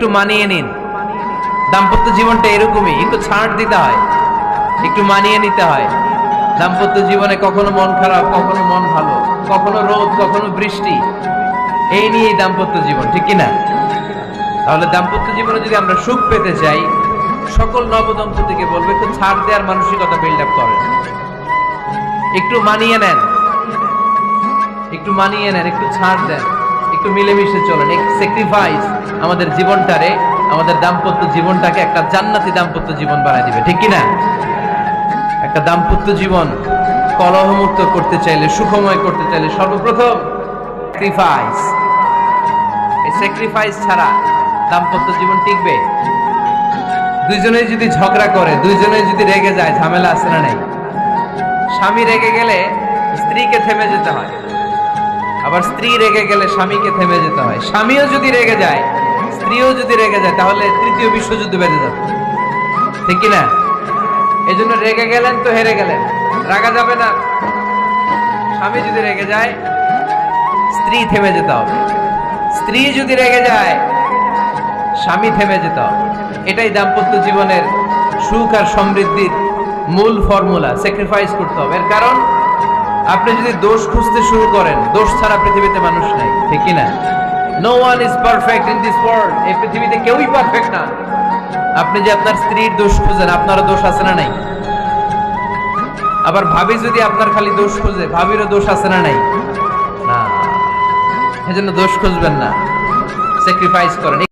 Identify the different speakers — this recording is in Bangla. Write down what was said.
Speaker 1: একটু মানিয়ে নিন। দাম্পত্য জীবনটা এরকমই, একটু ছাড় দিতে হয়, একটু মানিয়ে নিতে হয়। দাম্পত্য জীবনে কখনো মন খারাপ, কখনো মন ভালো, কখনো রোদ, কখনো বৃষ্টি, এই নিয়েই দাম্পত্য জীবন, ঠিক কিনা? তাহলে দাম্পত্য জীবনে যদি আমরা সুখ পেতে চাই, সকল নবদম্পতিকে বলবো একটু ছাড় দেওয়ার মানসিকতা বিল্ড আপ করেন। একটু মানিয়ে নেন, একটু মানিয়ে নেন, একটু ছাড় দেন, একটু মিলেমিশে চলেন। এক স্যাক্রিফাইস আমাদের জীবনটারে, আমাদের দাম্পত্য জীবনটাকে একটা জান্নাতি দাম্পত্য জীবন বানায় দিবে, ঠিক কিনা? একটা দাম্পত্য জীবন কলহমুক্ত করতে চাইলে, সুখময় করতে চাইলে সর্বপ্রথম স্যাক্রিফাইস। এই স্যাক্রিফাইস ছাড়া দাম্পত্য জীবন টিকবে? দুইজনে যদি ঝগড়া করে, দুইজনে যদি রেগে যায়, ঝামেলা আছে না নাই? স্বামী রেগে গেলে স্ত্রীকে থেমে যেতে হয়, আবার স্ত্রী রেগে গেলে স্বামীকে থেমে যেতে হয়। স্বামীও যদি রেগে যায়, স্ত্রীও যদি রেগে যায়, তাহলে তৃতীয় বিশ্বযুদ্ধ বেঁধে যাবে, ঠিক কিনা? এই জন্য রেগে গেলেন তো হেরে গেলেন, রাগা যাবে না। স্বামী যদি রেগে যায়, স্ত্রী থেমে যেতে হবে। স্ত্রী যদি রেগে যায়, স্বামী থেমে যেতে হবে। এটাই দাম্পত্য জীবনের সুখ আর সমৃদ্ধির মূল ফর্মুলা। স্যাক্রিফাইস করতে হবে। এর কারণ, আপনি যদি দোষ খুঁজতে শুরু করেন, দোষ ছাড়া পৃথিবীতে মানুষ নাই, ঠিক কিনা? No one is perfect in this world. এই পৃথিবীতে কেউই পারফেক্ট না। আপনি যে আপনার স্ত্রীর দোষ খুঁজেন, আপনারও দোষ আছে না নাই? আবার ভাবি যদি আপনার খালি দোষ খুঁজে, ভাবিরও দোষ আছে না নাই? না, এজন্য দোষ খুঁজবেন না, স্যাক্রিফাইস করেন।